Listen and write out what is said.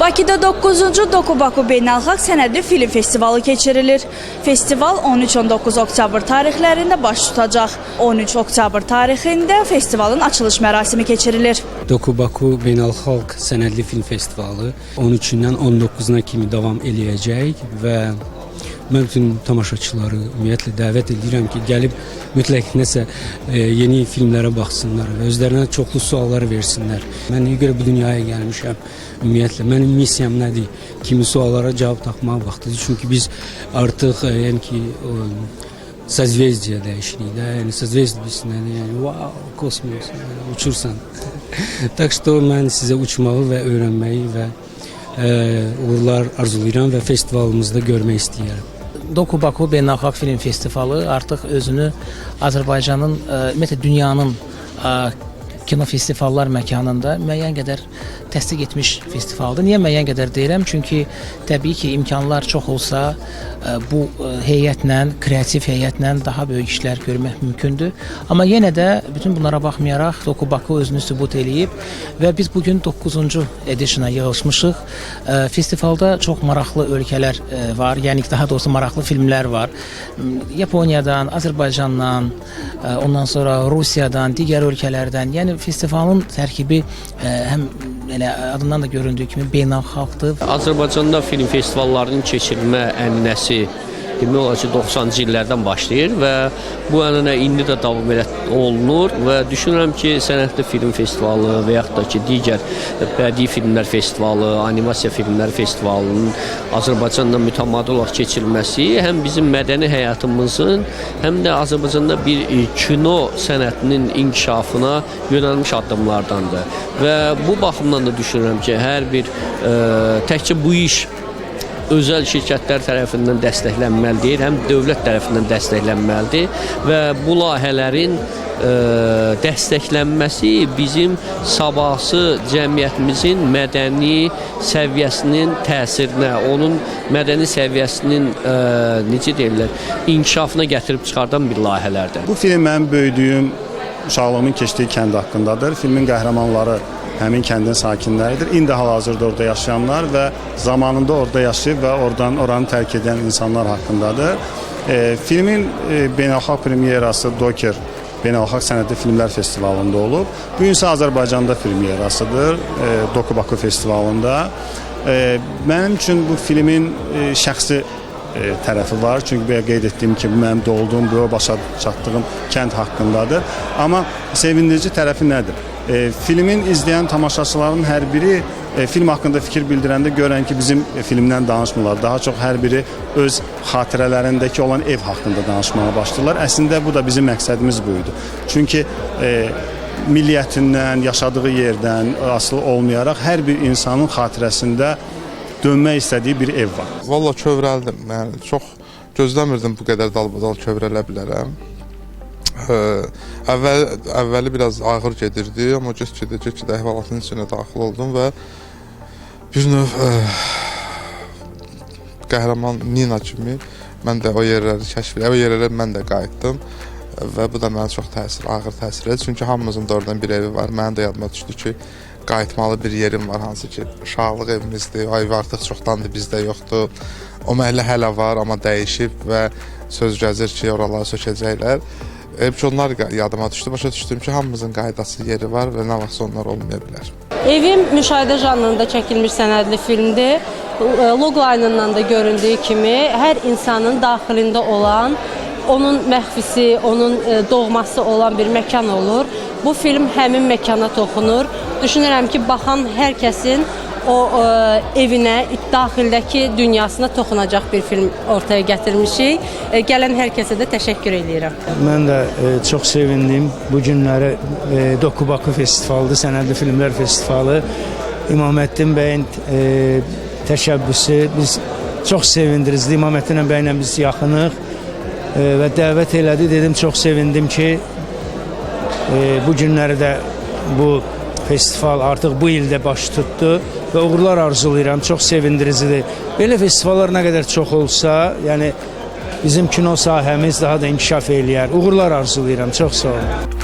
Bakıda 9-cu Dokubaku Beynəlxalq Sənədli Film Festivalı keçirilir. Festival 13-19 oktyabr tarixlərində baş tutacaq. 13 oktyabr tarixində festivalın açılış mərasimi keçirilir. Dokubaku Beynəlxalq Sənədli Film Festivalı 13-dən 19-na kimi davam eləyəcək və mən bütün tamaşaçıları ümumiyyətlə dəvət edirəm ki, gəlib mütləq nəsə yeni filmlərə baxsınlar və özlərinə çoxlu suallar versinlər. Mən niyə görə bu dünyaya gəlmişəm? Ümumiyyətlə, mənim missiyam nədir? Kimi suallara cavab tapmaq vaxtıdır. Çünki biz artıq sazvezdiya dəyişiklikdə, yəni sazvezdiya bilsinədir, yəni wow, kosmos, uçursan. Tak что mən sizə uçmağı və öyrənməyi və uğurlar arzulayıram və festivalımızda görmək istəyirəm. Dokubaku Beynəlxalq Film Festivalı artıq özünü Azərbaycanın, ümumiyyətlə dünyanın kino festivallar məkanında müəyyən qədər təsdiq etmiş festivaldır. Niyə müəyyən qədər deyirəm? Çünki təbii ki, imkanlar çox olsa bu heyətlə, kreativ heyətlə daha böyük işlər görmək mümkündür. Amma yenə də bütün bunlara baxmayaraq Dokubaku özünü sübut eləyib və biz bugün 9-cu editiona yığılmışıq. Festivalda çox maraqlı ölkələr var, yəni daha doğrusu maraqlı filmlər var. Yaponiyadan, Azərbaycandan, ondan sonra Rusiyadan, digər ölkələrdən. Yəni festivalın tərkibi həm adından da göründüyü kimi beynəlxalqdır. Azərbaycanda film festivallarının keçirilmə ənənəsi demək olar ki, 90-cı illərdən başlayır və bu ənənə indi də davam olunur və düşünürəm ki, sənətli film festivalı və yaxud da ki, digər bədii filmlər festivalı, animasiya filmlər festivalının Azərbaycanda mütəmadi olaraq keçirilməsi həm bizim mədəni həyatımızın, həm də Azərbaycanda bir kino sənətinin inkişafına yönəlmiş addımlardandır. Və bu baxımdan da düşünürəm ki, hər bir təkcə bu iş özəl şirkətlər tərəfindən dəstəklənməlidir, həm dövlət tərəfindən dəstəklənməlidir və bu layihələrin dəstəklənməsi bizim sabahsı cəmiyyətimizin mədəni səviyyəsinin təsirinə, onun mədəni səviyyəsinin necə deyirlər, inkişafına gətirib çıxardan bir layihələrdir. Bu film mənim böyüdüyüm, uşaqlığımın keçdiyi kənd haqqındadır. Filmin qəhrəmanları həmin kəndin sakinləridir. İndi hal-hazırda orada yaşayanlar və zamanında orada yaşayıb və oranı tərk edən insanlar haqqındadır. Filmin beynəlxalq premyerası Doker Beynəlxalq Sənədli Filmlər Festivalında olub. Bu gün isə Azərbaycanda premyerasıdır, Dokubaku Festivalında. Mənim üçün bu filmin şəxsi tərəfi var. Çünki belə qeyd etdiyim kimi, mənim doğulduğum, bu başa çatdığım kənd haqqındadır. Amma sevindirici tərəfi nədir? Filmin izləyən tamaşaçıların hər biri film haqqında fikir bildirəndə görən ki, bizim filmdən danışmırlar. Daha çox hər biri öz xatirələrindəki olan ev haqqında danışmağa başlayırlar. Əslində bu da bizim məqsədimiz buydu. Çünki milliyyətindən, yaşadığı yerdən asılı olmayaraq hər bir insanın xatirəsində dönmək istədiyi bir ev var. Valla kövrəldim. Yəni, çox gözləmirdim bu qədər dalbadal kövrələ bilərəm. Əvvəli biraz ağır gedirdi, amma get-gedə əhvalatın içinə daxil oldum və bir növ qəhrəman Nina kimi mən də o yerləri kəşf etdim, o yerlərə mən də qayıtdım və bu da mənə çox ağır təsir edir. Çünki hamımızın da oradan bir evi var. Mənim də yadıma düşdü ki, qayıtmalı bir yerim var, hansı ki, uşaqlıq evimizdir, o ev artıq çoxdandır bizdə yoxdur. O məhəllə hələ var, amma dəyişib və söz gəzir ki, oraları sökəcəklər. Onlar yadıma düşdü, başa düşdüm ki, hamımızın qaydası yeri var və nə vaxtsa onlar olmaya bilər. Evim müşahidə janrında çəkilmiş sənədli filmdir. Logline-ından da göründüyü kimi hər insanın daxilində olan, onun məxfisi, onun doğması olan bir məkan olur. Bu film həmin məkana toxunur. Düşünürəm ki, baxan hər kəsin o evinə, daxildəki dünyasına toxunacaq bir film ortaya gətirmişik. Gələn hər kəsə də təşəkkür edirəm. Mən də çox sevindim. Bu günləri Dokubaku Festivalıdır, Sənədli Filmlər Festivalı. İmaməddin bəyin təşəbbüsü biz çox sevindiririz. İmaməddin bəylə biz yaxınıq və dəvət elədi. Dedim, çox sevindim ki, bu günləri də bu festival artıq bu ildə baş tutdu və uğurlar arzulayıram, çox sevindiricidir. Belə festivallar nə qədər çox olsa, yəni bizim kino sahəmiz daha da inkişaf eləyər. Uğurlar arzulayıram, çox sağ olun.